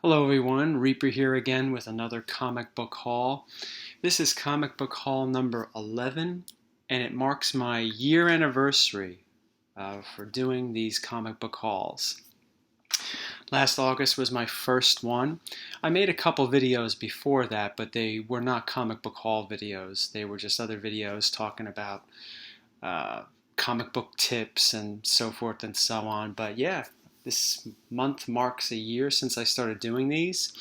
Hello everyone, Reaper here again with another comic book haul. This is comic book haul number 11 and it marks my year anniversary for doing these comic book hauls. Last August was my first one. I made a couple videos before that, but they were not comic book haul videos. They were just other videos talking about uh, comic book tips and so forth and so on. But yeah, this month marks a year since I started doing these.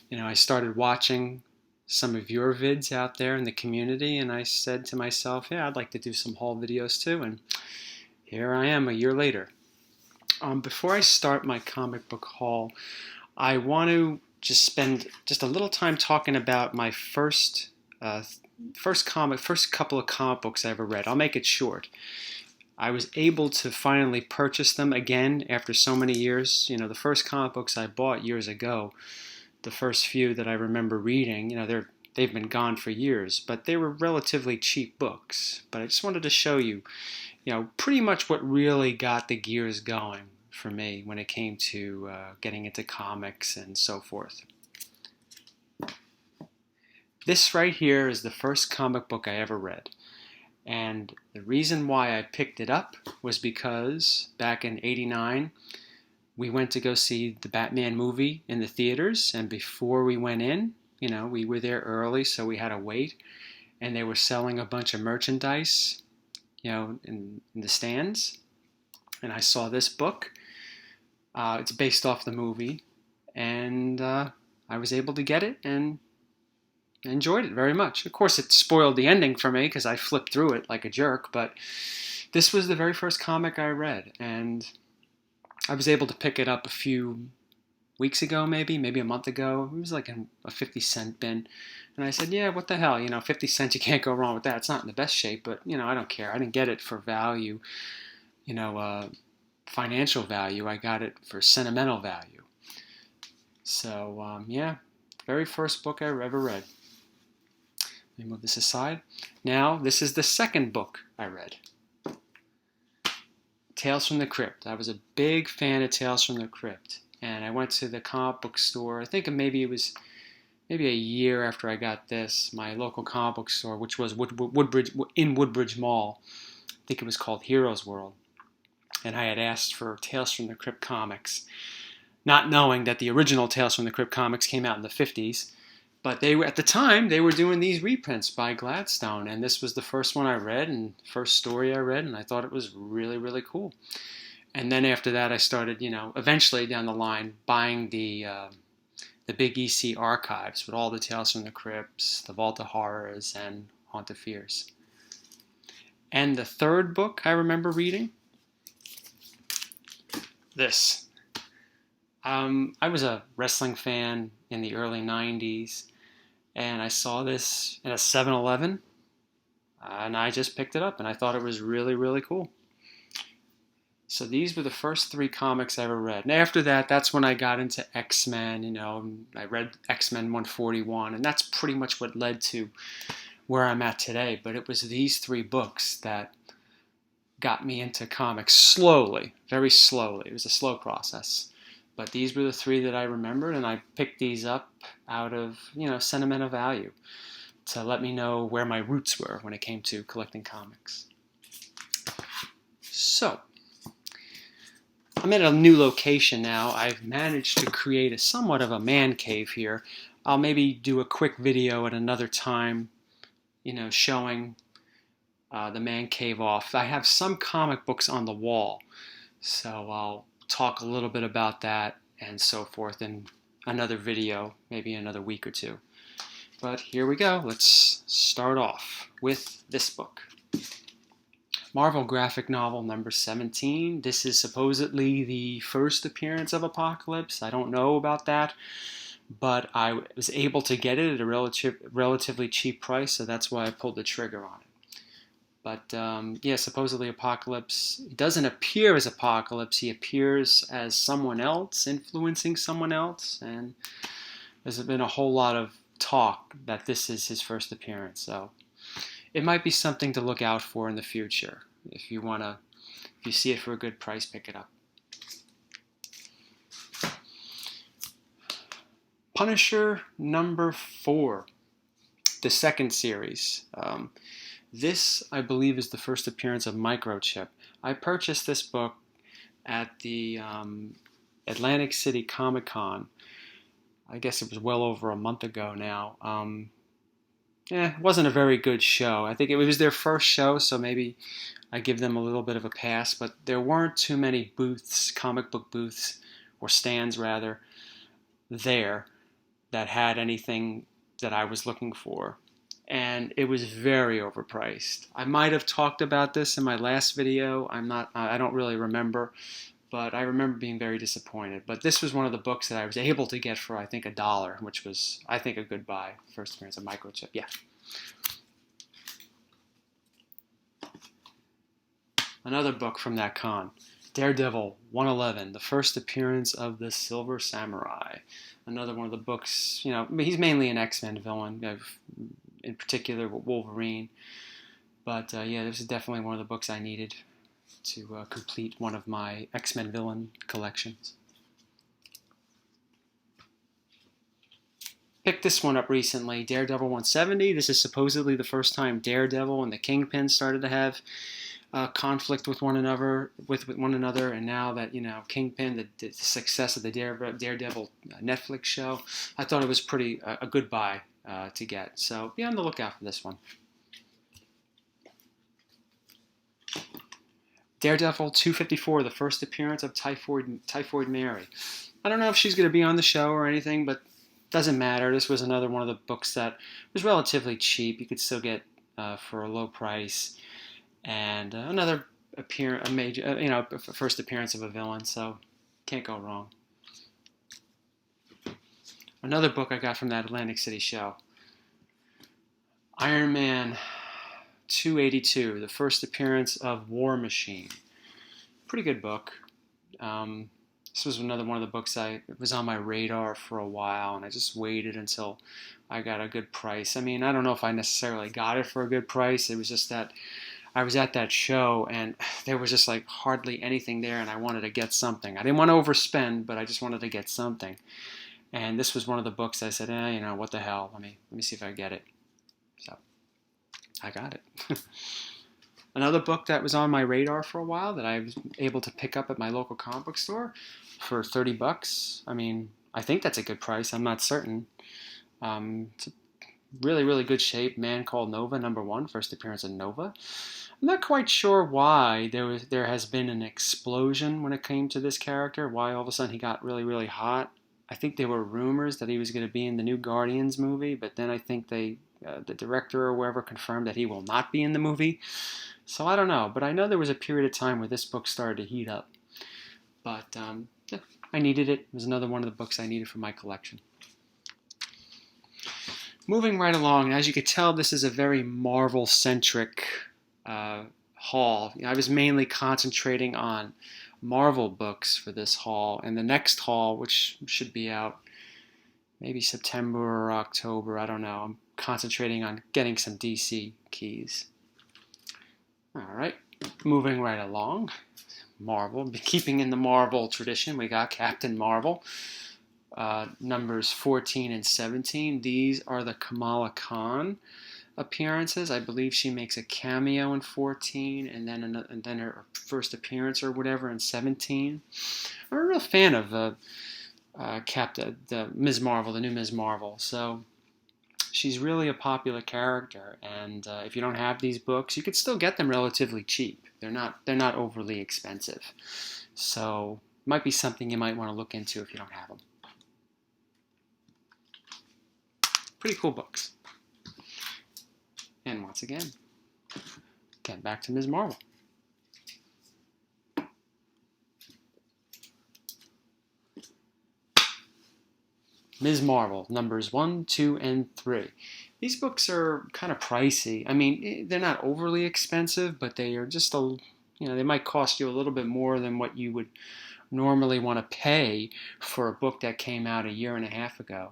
I started watching some of your vids out there in the community, and I said to myself, yeah, I'd like to do some haul videos too, and here I am a year later. Before I start my comic book haul, I want to just spend just a little time talking about my first couple of comic books I ever read. I'll make it short. I was able to finally purchase them again after so many years. The first comic books I bought years ago, the first few that I remember reading, they've been gone for years, but they were relatively cheap books. But I just wanted to show you, pretty much what really got the gears going for me when it came to getting into comics and so forth. This right here is the first comic book I ever read. And the reason why I picked it up was because back in '89, we went to go see the Batman movie in the theaters. And before we went in, we were there early, so we had to wait. And they were selling a bunch of merchandise, in the stands. And I saw this book. It's based off the movie. And I was able to get it and I enjoyed it very much. Of course, it spoiled the ending for me because I flipped through it like a jerk, but this was the very first comic I read, and I was able to pick it up a few weeks ago, maybe a month ago. It was like in a 50-cent bin, and I said, yeah, what the hell, 50 cents, you can't go wrong with that. It's not in the best shape, but, I don't care. I didn't get it for value, financial value. I got it for sentimental value. So, yeah, very first book I ever read. Let me move this aside. Now, this is the second book I read. Tales from the Crypt. I was a big fan of Tales from the Crypt. And I went to the comic book store. I think maybe it was a year after I got this. My local comic book store, which was Woodbridge Mall. I think it was called Heroes World. And I had asked for Tales from the Crypt comics, not knowing that the original Tales from the Crypt comics came out in the 50s. But at the time, they were doing these reprints by Gladstone, and this was the first one I read and first story I read, and I thought it was really, really cool. And then after that, I started, eventually down the line, buying the Big EC archives with all the Tales from the Crypts, the Vault of Horrors, and Haunt of Fears. And the third book I remember reading, this. I was a wrestling fan in the early 90s, and I saw this in a 7-Eleven, and I just picked it up, and I thought it was really, really cool. So these were the first three comics I ever read. And after that, that's when I got into X-Men, I read X-Men 141, and that's pretty much what led to where I'm at today. But it was these three books that got me into comics slowly, very slowly. It was a slow process. But these were the three that I remembered, and I picked these up out of, sentimental value to let me know where my roots were when it came to collecting comics. So, I'm at a new location now. I've managed to create a somewhat of a man cave here. I'll maybe do a quick video at another time, showing the man cave off. I have some comic books on the wall, so I'll talk a little bit about that and so forth in another video, maybe another week or two. But here we go. Let's start off with this book. Marvel graphic novel number 17. This is supposedly the first appearance of Apocalypse. I don't know about that, but I was able to get it at a relatively cheap price, so that's why I pulled the trigger on it. But yeah, supposedly Apocalypse, he doesn't appear as Apocalypse, he appears as someone else, influencing someone else, and there's been a whole lot of talk that this is his first appearance, so it might be something to look out for in the future. If you see it for a good price, pick it up. Punisher number 4, the second series. This, I believe, is the first appearance of Microchip. I purchased this book at the Atlantic City Comic Con. I guess it was well over a month ago now. It wasn't a very good show. I think it was their first show, so maybe I give them a little bit of a pass. But there weren't too many booths, comic book booths, or stands rather, there that had anything that I was looking for. And it was very overpriced. I might have talked about this in my last video. I don't really remember, but I remember being very disappointed. But this was one of the books that I was able to get for, I think, $1, which was, I think, a good buy. First appearance of Microchip, yeah. Another book from that con, Daredevil 111, the first appearance of the Silver Samurai. Another one of the books, he's mainly an X-Men villain, in particular Wolverine. But yeah, this is definitely one of the books I needed to complete one of my X-Men villain collections. Picked this one up recently, Daredevil 170. This is supposedly the first time Daredevil and the Kingpin started to have conflict with one another, and now that Kingpin, the success of the Daredevil Netflix show, I thought it was a good buy to get. So be on the lookout for this one. Daredevil 254, the first appearance of Typhoid Mary. I don't know if she's going to be on the show or anything, but doesn't matter. This was another one of the books that was relatively cheap. You could still get for a low price. And another first appearance of a villain, so can't go wrong. Another book I got from that Atlantic City show, Iron Man 282, the first appearance of War Machine. Pretty good book. This was another one of the books it was on my radar for a while, and I just waited until I got a good price. I mean, I don't know if I necessarily got it for a good price. It was just that I was at that show, and there was just like hardly anything there, and I wanted to get something. I didn't want to overspend, but I just wanted to get something. And this was one of the books I said, what the hell? Let me see if I get it. So I got it. Another book that was on my radar for a while that I was able to pick up at my local comic book store for $30. I mean, I think that's a good price. I'm not certain. It's a really, really good shape. Man Called Nova, #1, first appearance of Nova. I'm not quite sure why there has been an explosion when it came to this character. Why all of a sudden he got really, really hot. I think there were rumors that he was going to be in the new Guardians movie, but then I think the director or whoever confirmed that he will not be in the movie. So I don't know, but I know there was a period of time where this book started to heat up. But yeah, I needed it. It was another one of the books I needed for my collection. Moving right along, as you can tell, this is a very Marvel-centric haul. I was mainly concentrating on Marvel books for this haul, and the next haul, which should be out maybe September or October, I don't know. I'm concentrating on getting some DC keys. All right, moving right along. Marvel, keeping in the Marvel tradition, we got Captain Marvel. Numbers 14 and 17. These are the Kamala Khan appearances. I believe she makes a cameo in 14, and then her first appearance or whatever in 17. I'm a real fan of the Ms. Marvel, the new Ms. Marvel. So she's really a popular character, and if you don't have these books, you could still get them relatively cheap. They're not overly expensive. So it might be something you might want to look into if you don't have them. Pretty cool books. And once again, get back to Ms. Marvel. Ms. Marvel, numbers 1, 2, and 3. These books are kind of pricey. I mean, they're not overly expensive, but they are just they might cost you a little bit more than what you would normally want to pay for a book that came out a year and a half ago.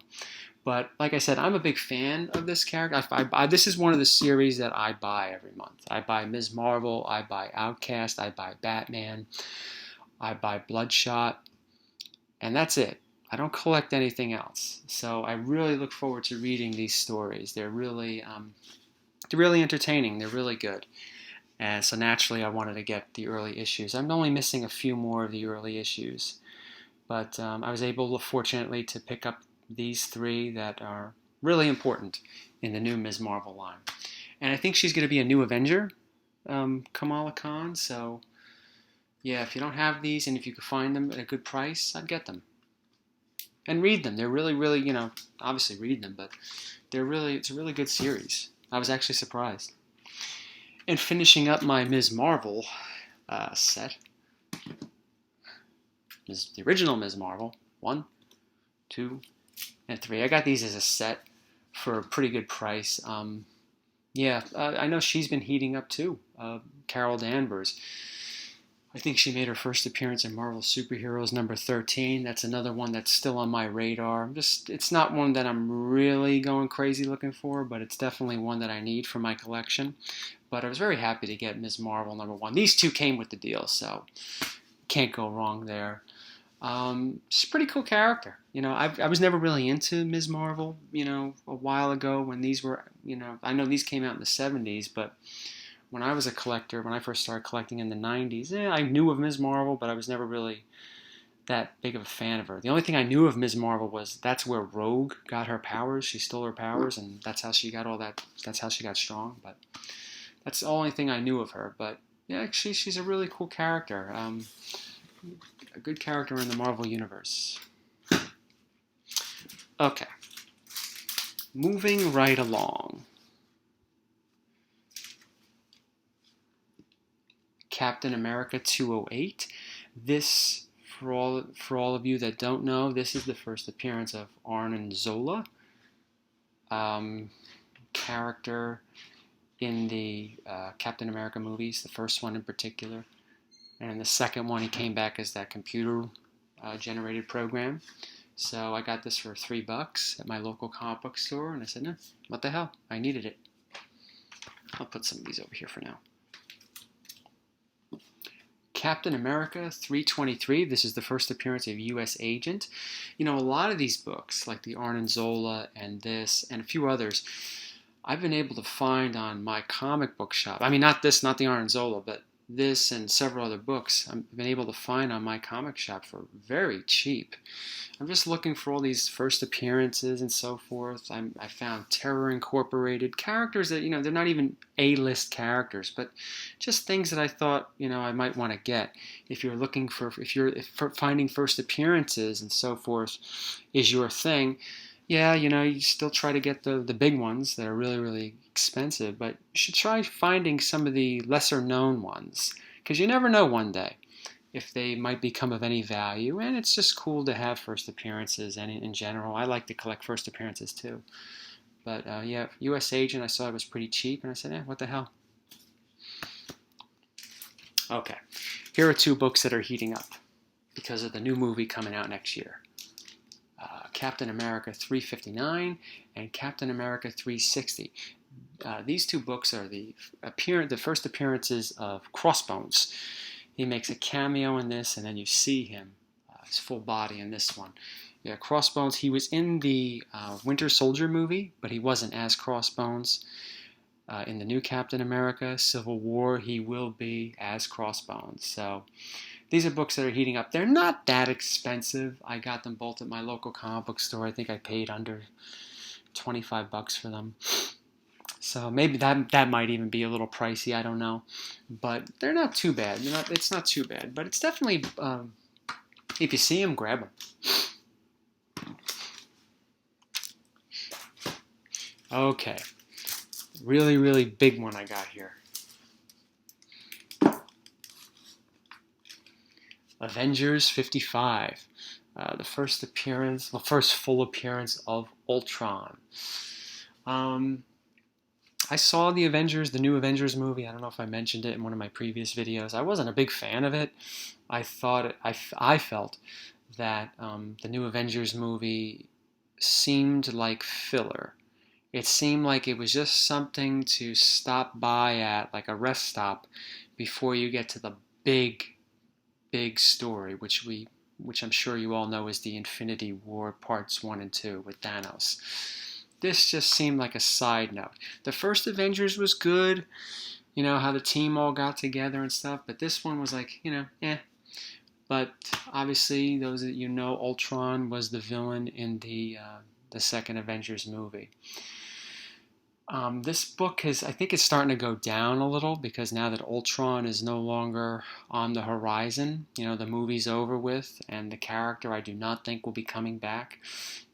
But like I said, I'm a big fan of this character. This is one of the series that I buy every month. I buy Ms. Marvel, I buy Outcast, I buy Batman, I buy Bloodshot, and that's it. I don't collect anything else. So I really look forward to reading these stories. They're really entertaining. They're really good. And so naturally, I wanted to get the early issues. I'm only missing a few more of the early issues. But I was able, fortunately, to pick up these three that are really important in the new Ms. Marvel line. And I think she's going to be a new Avenger, Kamala Khan. So, yeah, if you don't have these and if you could find them at a good price, I'd get them. And read them. They're really, really, obviously read them, but it's a really good series. I was actually surprised. And finishing up my Ms. Marvel set, the original Ms. Marvel, 1, 2, and 3. I got these as a set for a pretty good price. I know she's been heating up too. Carol Danvers. I think she made her first appearance in Marvel Superheroes number 13. That's another one that's still on my radar. It's not one that I'm really going crazy looking for, but it's definitely one that I need for my collection. But I was very happy to get Ms. Marvel number 1. These two came with the deal, so can't go wrong there. She's a pretty cool character. I was never really into Ms. Marvel, a while ago when these were, I know these came out in the 70s, but when I was a collector, when I first started collecting in the 90s, I knew of Ms. Marvel, but I was never really that big of a fan of her. The only thing I knew of Ms. Marvel was that's where Rogue got her powers. She stole her powers, and that's how she got that's how she got strong. But that's the only thing I knew of her. But yeah, she's a really cool character. A good character in the Marvel Universe. Okay. Moving right along. Captain America 208. This, for all of you that don't know, this is the first appearance of Arnim Zola, character in the Captain America movies, the first one in particular. And the second one, he came back as that computer-generated program. So I got this for $3 at my local comic book store, and I said, no, what the hell? I needed it. I'll put some of these over here for now. Captain America 323. This is the first appearance of U.S. Agent. A lot of these books, like the Arnim Zola and this, and a few others, I've been able to find on my comic book shop. I mean, not the Arnim Zola, but this and several other books I've been able to find on my comic shop for very cheap. I'm just looking for all these first appearances and so forth. I found Terror Incorporated, characters that, they're not even A-list characters, but just things that I thought, I might want to get. If you're finding first appearances and so forth is your thing, yeah, you still try to get the big ones that are really, really expensive, but you should try finding some of the lesser known ones, because you never know one day if they might become of any value, and it's just cool to have first appearances, and in general, I like to collect first appearances too. But yeah, U.S. Agent, I saw it was pretty cheap, and I said, what the hell? Okay, here are two books that are heating up because of the new movie coming out next year. Captain America 359 and Captain America 360. These two books are the first appearances of Crossbones. He makes a cameo in this, and then you see him, his full body in this one. Yeah, Crossbones, he was in the Winter Soldier movie, but he wasn't as Crossbones. In the new Captain America Civil War, he will be as Crossbones. So these are books that are heating up. They're not that expensive. I got them both at my local comic book store. I think I paid under $25 for them. So maybe that might even be a little pricey. I don't know, but they're not too bad. It's not too bad, but it's definitely if you see them, grab them. Okay, really, really big one I got here. Avengers 55. The first full appearance of Ultron. I saw the new Avengers movie. I don't know if I mentioned it in one of my previous videos. I wasn't a big fan of it. I felt that the new Avengers movie seemed like filler. It seemed like it was just something to stop by at, like a rest stop, before you get to the big story, which we which I'm sure you all know is the Infinity War Parts 1 and 2 with Thanos. This just seemed like a side note. The first Avengers was good, you know, how the team all got together and stuff, but this one was like, you know, eh. But obviously, those that you know, Ultron was the villain in the second Avengers movie. This book I think it's starting to go down a little because now that Ultron is no longer on the horizon, you know, the movie's over with, and the character I do not think will be coming back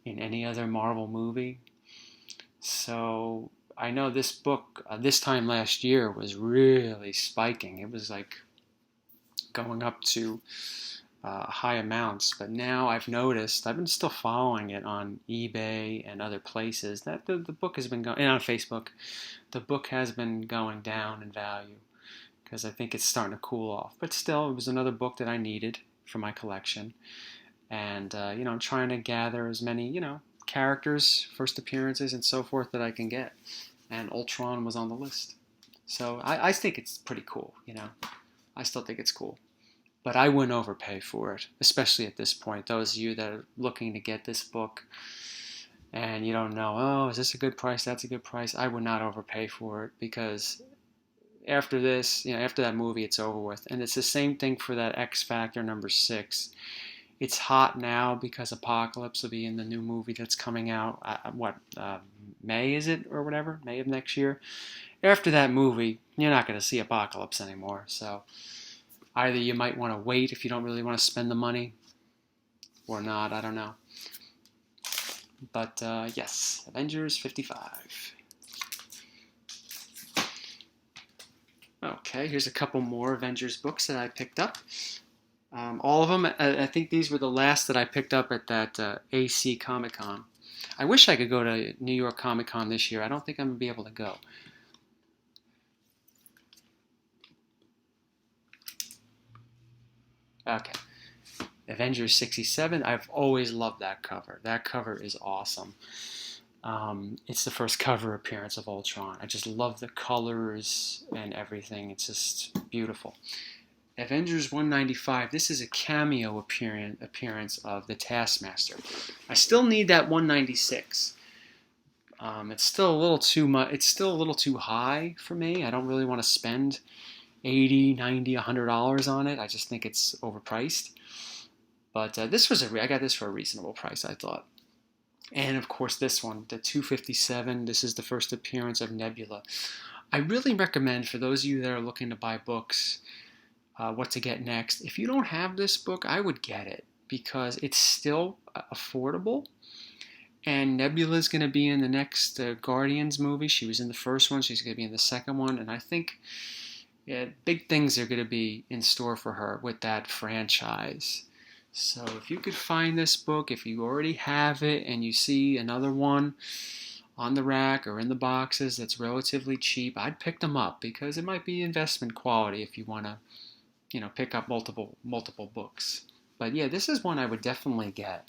in any other Marvel movie. So I know this book, this time last year, was really spiking. It was like going up to high amounts, but now I've noticed, I've been still following it on eBay and other places, that the book has been going, and on Facebook, the book has been going down in value because I think it's starting to cool off. But still, it was another book that I needed for my collection, and you know, I'm trying to gather as many, you know, characters, first appearances, and so forth that I can get, and Ultron was on the list. So I think it's pretty cool, you know. I still think it's cool. But I wouldn't overpay for it, especially at this point. Those of you that are looking to get this book and you don't know, oh, is this a good price? That's a good price. I would not overpay for it because after this, you know, after that movie, it's over with. And it's the same thing for that X Factor #6. It's hot now because Apocalypse will be in the new movie that's coming out. May is it or whatever? May of next year. After that movie, you're not going to see Apocalypse anymore. So either you might want to wait if you don't really want to spend the money or not, I don't know. But yes, Avengers 55. Okay, here's a couple more Avengers books that I picked up. All of them, I think these were the last that I picked up at that AC Comic Con. I wish I could go to New York Comic Con this year. I don't think I'm going to be able to go. Okay. Avengers 67. I've always loved that cover. That cover is awesome. It's the first cover appearance of Ultron. I just love the colors and everything. It's just beautiful. Avengers 195. This is a cameo appearance of the Taskmaster. I still need that 196. It's still a little too much. It's still a little too high for me. I don't really want to spend $80, $90, $100 on it. I just think it's overpriced. But this was I got this for a reasonable price, I thought. And of course this one, the 257. This is the first appearance of Nebula. I really recommend for those of you that are looking to buy books, what to get next. If you don't have this book, I would get it because it's still affordable. And Nebula is going to be in the next Guardians movie. She was in the first one. She's going to be in the second one. And I think big things are going to be in store for her with that franchise. So if you could find this book, if you already have it and you see another one on the rack or in the boxes that's relatively cheap, I'd pick them up because it might be investment quality if you want to, you know, pick up multiple books. But yeah, this is one I would definitely get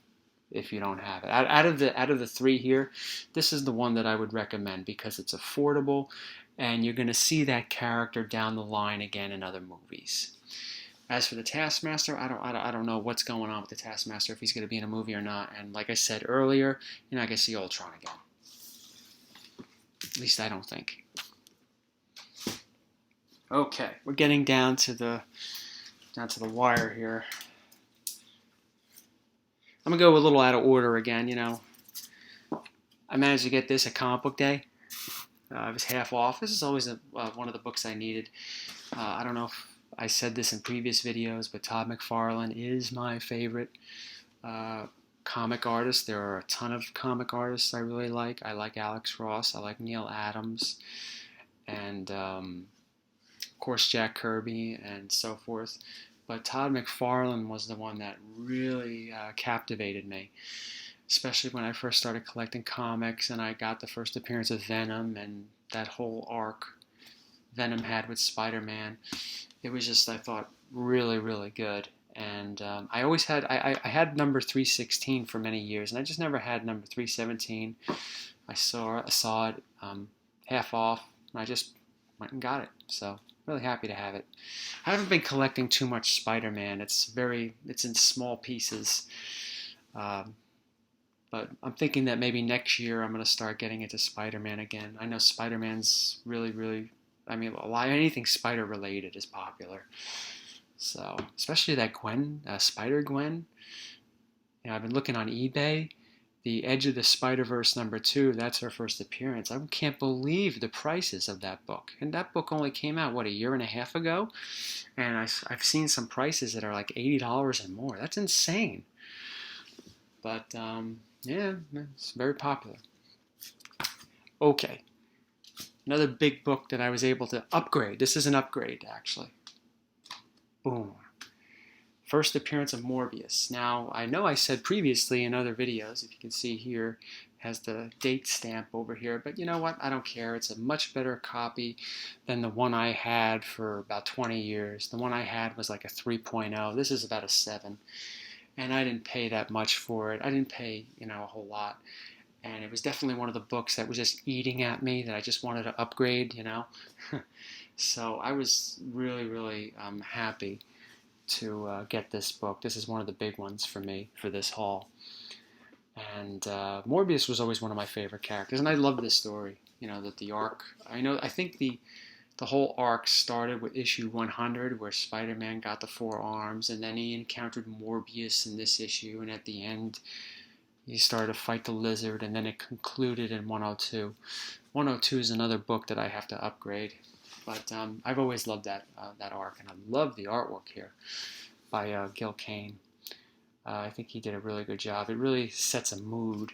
if you don't have it. Out of the three here, this is the one that I would recommend because it's affordable and you're going to see that character down the line again in other movies. As for the Taskmaster, I don't know what's going on with the Taskmaster, if he's going to be in a movie or not. And like I said earlier, you're not going to see Ultron again. At least I don't think. Okay, we're getting down to the wire here. I'm going to go a little out of order again, you know. I managed to get this at Comic Book Day. It was half off. This is always one of the books I needed. I don't know if I said this in previous videos, but Todd McFarlane is my favorite comic artist. There are a ton of comic artists I really like. I like Alex Ross. I like Neil Adams. And, of course, Jack Kirby and so forth. But Todd McFarlane was the one that really captivated me, especially when I first started collecting comics and I got the first appearance of Venom and that whole arc Venom had with Spider-Man. It was just, I thought, really, really good. And I always had, I had number 316 for many years, and I just never had number 317. I saw it half off, and I just went and got it. So Really happy to have it. I haven't been collecting too much Spider-Man. It's in small pieces. Um, but I'm thinking that maybe next year I'm going to start getting into Spider-Man again. I know Spider-Man's really, I mean, anything Spider related is popular. So, especially that Gwen, Spider Gwen. You know, I've been looking on eBay. The Edge of the Spider-Verse #2, that's her first appearance. I can't believe the prices of that book. And that book only came out, what, a year and a half ago? And I've seen some prices that are like $80 and more. That's insane. But yeah, it's very popular. Okay, another big book that I was able to upgrade. This is an upgrade, actually. Boom. First appearance of Morbius. Now, I know I said previously in other videos, if you can see here, has the date stamp over here, but you know what? I don't care. It's a much better copy than the one I had for about 20 years. The one I had was like a 3.0. This is about a 7. And I didn't pay that much for it. I didn't pay, a whole lot. And it was definitely one of the books that was just eating at me that I just wanted to upgrade. So I was really happy to get this book. This is one of the big ones for me for this haul. And Morbius was always one of my favorite characters, and I love this story. That the arc. I think the whole arc started with issue 100, where Spider-Man got the 4 arms, and then he encountered Morbius in this issue, and at the end, he started to fight the Lizard, and then it concluded in 102. 102 is another book that I have to upgrade. But I've always loved that arc, and I love the artwork here by Gil Kane. I think he did a really good job. It really sets a mood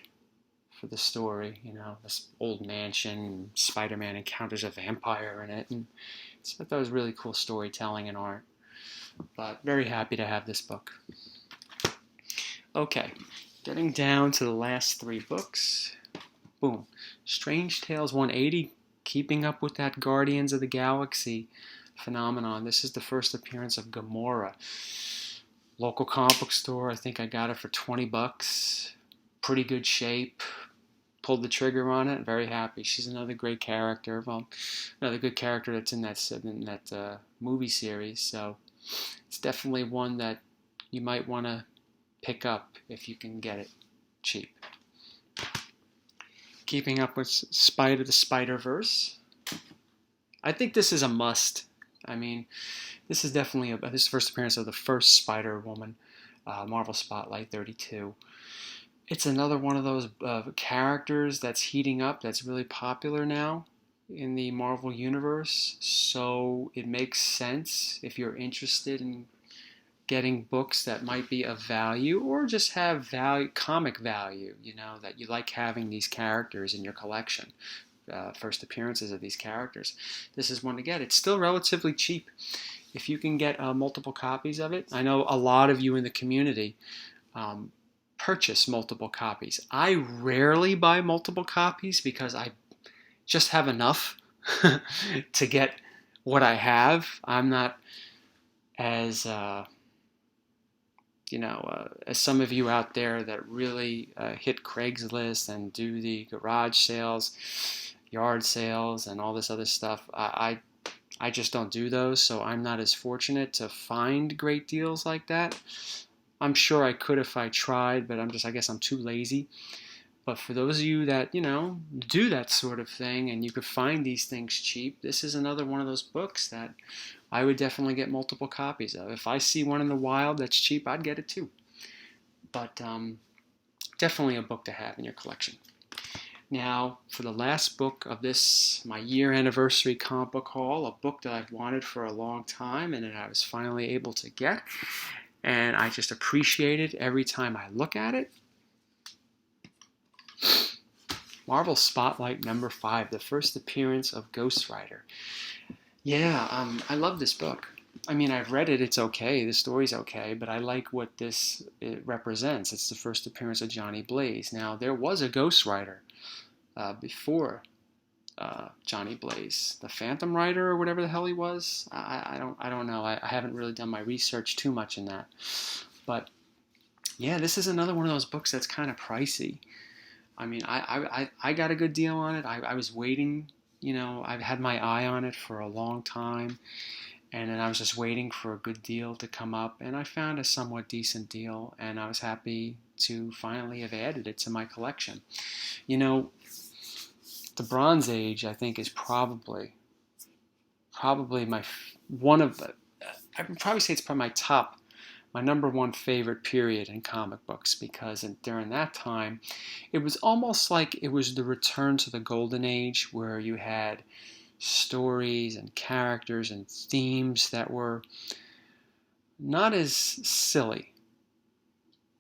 for the story. This old mansion, Spider-Man encounters a vampire in it, and I thought it was really cool storytelling and art. But very happy to have this book. Okay, getting down to the last 3 books. Boom. Strange Tales 180. Keeping up with that Guardians of the Galaxy phenomenon. This is the first appearance of Gamora. Local comic book store. I think I got it for $20. Pretty good shape. Pulled the trigger on it. Very happy. She's another great character. Well, another good character that's in that movie series. So it's definitely one that you might want to pick up if you can get it cheap. Keeping up with the Spider-Verse. I think this is a must. I mean, this is definitely this is the first appearance of the first Spider-Woman, Marvel Spotlight 32. It's another one of those characters that's heating up, that's really popular now in the Marvel Universe. So it makes sense if you're interested in getting books that might be of value or just have comic value, that you like having these characters in your collection, first appearances of these characters. This is one to get. It's still relatively cheap. If you can get multiple copies of it, I know a lot of you in the community purchase multiple copies. I rarely buy multiple copies because I just have enough to get what I have. I'm not as as some of you out there that really hit Craigslist and do the garage sales, yard sales, and all this other stuff. I just don't do those, so I'm not as fortunate to find great deals like that. I'm sure I could if I tried, but I guess I'm too lazy. But for those of you that, do that sort of thing and you could find these things cheap, this is another one of those books that I would definitely get multiple copies of. If I see one in the wild that's cheap, I'd get it too. But definitely a book to have in your collection. Now, for the last book of this, my year anniversary comic book haul, a book that I've wanted for a long time and that I was finally able to get. And I just appreciate it every time I look at it. Marvel Spotlight #5, the first appearance of Ghost Rider. Yeah, I love this book. I mean, I've read it, it's okay, the story's okay, but I like what it represents. It's the first appearance of Johnny Blaze. Now, there was a Ghost Rider before Johnny Blaze. The Phantom Rider or whatever the hell he was. I don't know. I haven't really done my research too much in that. But yeah, this is another one of those books that's kind of pricey. I mean, I got a good deal on it. I was waiting I've had my eye on it for a long time, and then I was just waiting for a good deal to come up, and I found a somewhat decent deal, and I was happy to finally have added it to my collection. You know, the Bronze Age, I think, is probably my one of the, I would probably say it's probably my number one favorite period in comic books, because during that time, it was almost like it was the return to the golden age, where you had stories and characters and themes that were not as silly.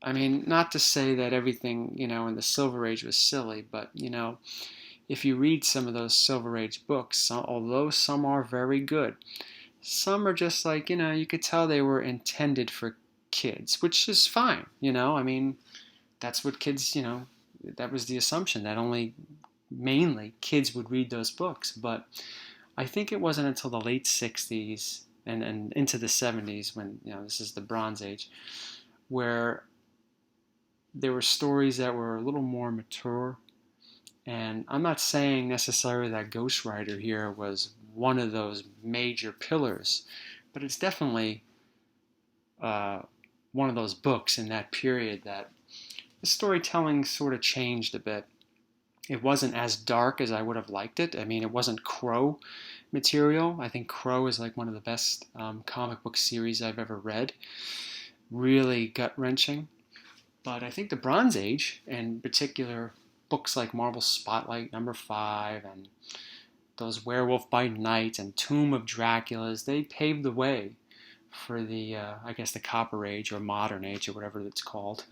I mean, not to say that everything, in the Silver Age was silly, but, if you read some of those Silver Age books, although some are very good, some are just like, you could tell they were intended for kids, which is fine, I mean, that's what kids, that was the assumption, that only mainly kids would read those books. But I think it wasn't until the late 60s and into the 70s, when, this is the Bronze Age, where there were stories that were a little more mature. And I'm not saying necessarily that Ghost Rider here was one of those major pillars, but it's definitely one of those books in that period that the storytelling sort of changed a bit. It wasn't as dark as I would have liked it. I mean, it wasn't Crow material. I think Crow is like one of the best comic book series I've ever read. Really gut-wrenching. But I think the Bronze Age, in particular, books like Marvel Spotlight #5 and those Werewolf by Night and Tomb of Draculas, they paved the way for the, I guess, the Copper Age or Modern Age or whatever it's called,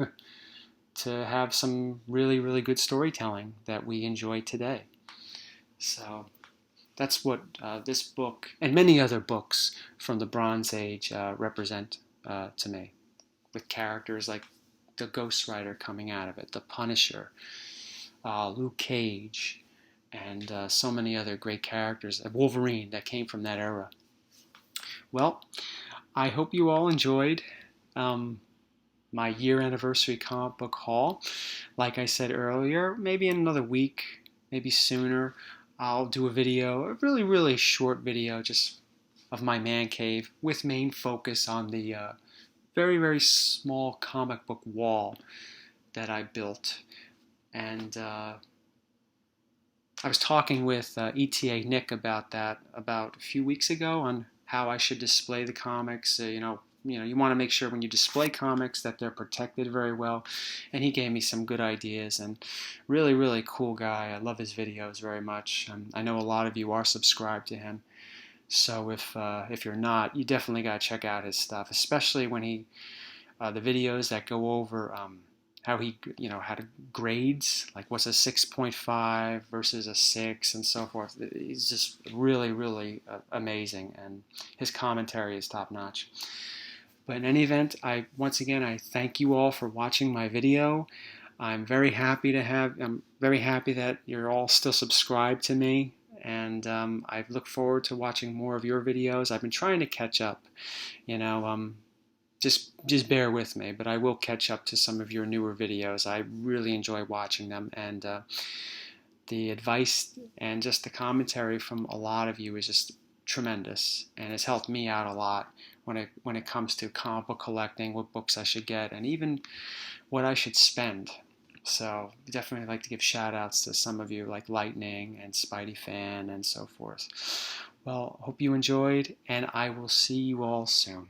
to have some really, really good storytelling that we enjoy today. So that's what this book and many other books from the Bronze Age represent to me, with characters like the Ghost Rider coming out of it, the Punisher, Luke Cage, and so many other great characters, Wolverine, that came from that era. Well, I hope you all enjoyed my year anniversary comic book haul. Like I said earlier, maybe in another week, maybe sooner, I'll do a video, a really, really short video, just of my man cave, with main focus on the very, very small comic book wall that I built. And I was talking with ETA Nick about that about a few weeks ago, on how I should display the comics. You want to make sure when you display comics that they're protected very well. And he gave me some good ideas, and really, really cool guy. I love his videos very much. I know a lot of you are subscribed to him. So if you're not, you definitely got to check out his stuff, especially when the videos that go over how he, how to grades, like what's a 6.5 versus a 6 and so forth. He's just really, really amazing, and his commentary is top notch. But in any event, once again, I thank you all for watching my video. I'm very happy that you're all still subscribed to me, and I look forward to watching more of your videos. I've been trying to catch up, just bear with me, but I will catch up to some of your newer videos. I really enjoy watching them, and the advice and just the commentary from a lot of you is just tremendous, and it's helped me out a lot when it comes to comic book collecting, what books I should get, and even what I should spend. So definitely like to give shout outs to some of you, like Lightning and Spidey Fan and so forth. Well, hope you enjoyed, and I will see you all soon.